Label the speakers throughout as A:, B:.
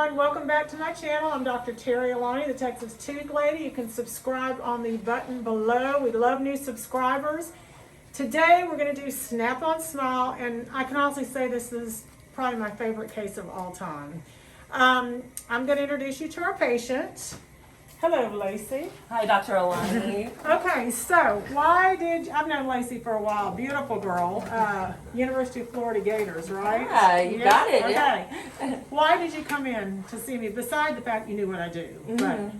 A: everyone, welcome back to my channel. I'm Dr. Terri Alani, the Texas Toothlady. You can subscribe on the button below. We love new subscribers. Today we're going to do Snap-on Smile, and I can honestly say this is probably my favorite case of all time. I'm going to introduce you to our patient. Hello, Lacey.
B: Hi, Dr. Alani.
A: Okay, so I've known Lacey for a while, beautiful girl, University of Florida Gators, right?
B: Yeah, you got it.
A: Okay.
B: Yeah.
A: Why did you come in to see me, beside the fact you knew what I do?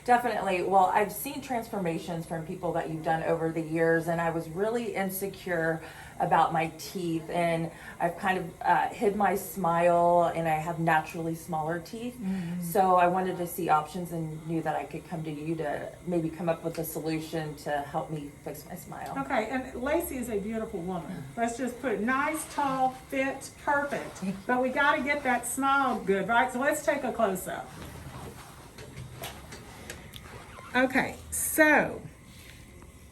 B: Definitely. Well, I've seen transformations from people that you've done over the years, and I was really insecure about my teeth, and I've kind of hid my smile, and I have naturally smaller teeth. So I wanted to see options and knew that I could come to you to maybe come up with a solution to help me fix my smile.
A: Okay, and Lacey is a beautiful woman. Let's just put it, nice, tall, fit, perfect. But we got to get that smile good, right? So let's take a close-up. Okay, so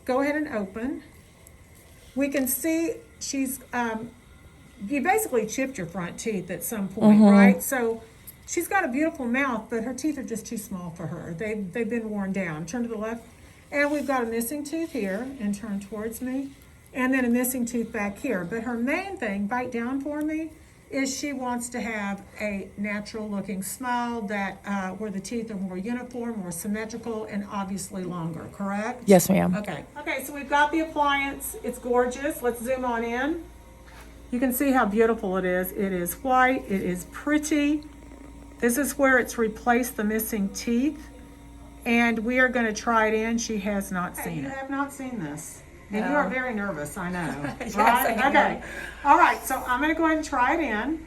A: go ahead and open. We can see she's, you basically chipped your front teeth at some point, right? So she's got a beautiful mouth, but her teeth are just too small for her. They've been worn down. Turn to the left. And we've got a missing tooth here, and turn towards me. And then a missing tooth back here. But her main thing, bite down for me, is she wants to have a natural looking smile that where the teeth are more uniform, more symmetrical, and obviously longer, correct?
B: Yes, ma'am.
A: Okay, so we've got the appliance. It's gorgeous. Let's zoom on in. You can see how beautiful it is. It is white, it is pretty. This is where it's replaced the missing teeth. And we are gonna try it in. She has not seen it. You have not seen this. And you are very nervous, I know.
B: Yes,
A: right?
B: I am.
A: Okay. All right, so I'm going to go ahead and try it in.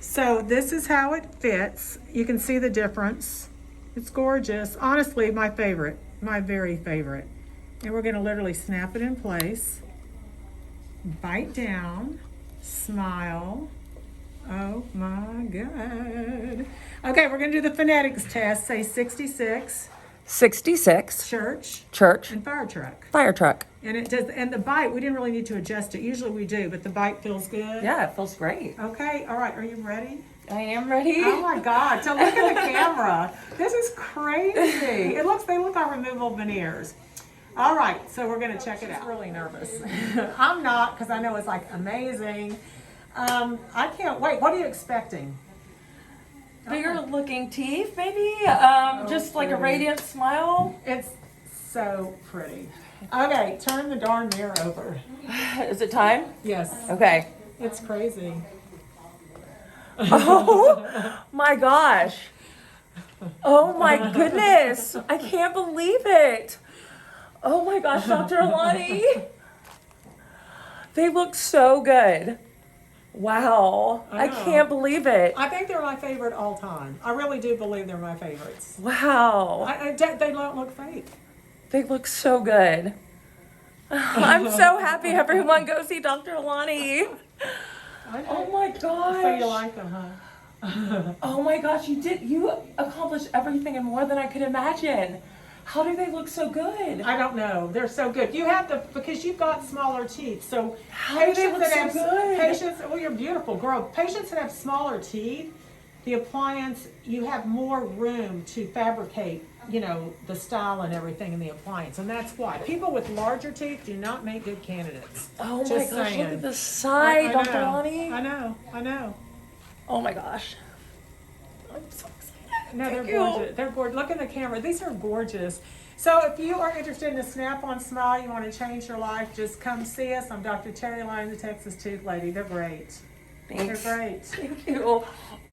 A: So this is how it fits. You can see the difference. It's gorgeous. Honestly, my favorite. My very favorite. And we're going to literally snap it in place. Bite down. Smile. Oh my God. Okay, we're going to do the phonetics test. Say 66.
B: 66.
A: Church. And fire truck.
B: Fire truck.
A: And it does, and the bite, we didn't really need to adjust it. Usually we do, but the bite feels good.
B: Yeah, it feels great.
A: Okay, all right, are you ready?
B: I am ready.
A: Oh my God, so look at the camera. This is crazy. They look like removable veneers. All right, so we're gonna check it out. I'm really nervous. I'm not, because I know it's like amazing. I can't wait. What are you expecting?
B: Bigger looking teeth, maybe? Just like a radiant smile.
A: It's so pretty. Okay, turn the darn mirror over.
B: Is it time?
A: Yes.
B: Okay.
A: It's crazy.
B: Oh my gosh. Oh my goodness. I can't believe it. Oh my gosh, Dr. Alani. They look so good. Wow. I can't believe it.
A: I think they're my favorite all time. I really do believe they're my favorites.
B: Wow.
A: They don't look fake.
B: They look so good. I'm so happy everyone go see Dr. Alani. Oh my gosh.
A: So you like them, huh?
B: Oh my gosh, you accomplished everything and more than I could imagine. How do they look so good?
A: I don't know. They're so good. You have to, because you've got smaller teeth. So
B: How do they look so good?
A: Well, you're a beautiful girl. Patients that have smaller teeth, the appliance, you have more room to fabricate, you know, the style and everything in the appliance. And that's why. People with larger teeth do not make good candidates.
B: Oh my
A: Just
B: gosh,
A: saying.
B: look at the side, Dr.
A: know.
B: Alani.
A: I know.
B: Oh my gosh. I'm so excited.
A: No, they're
B: Thank you.
A: gorgeous. They're gorgeous. Look in the camera. These are gorgeous. So if you are interested in a Snap-on Smile, you want to change your life, just come see us. I'm Dr. Terri Alani, the Texas Toothlady. They're great.
B: Thanks.
A: They're great.
B: Thank you.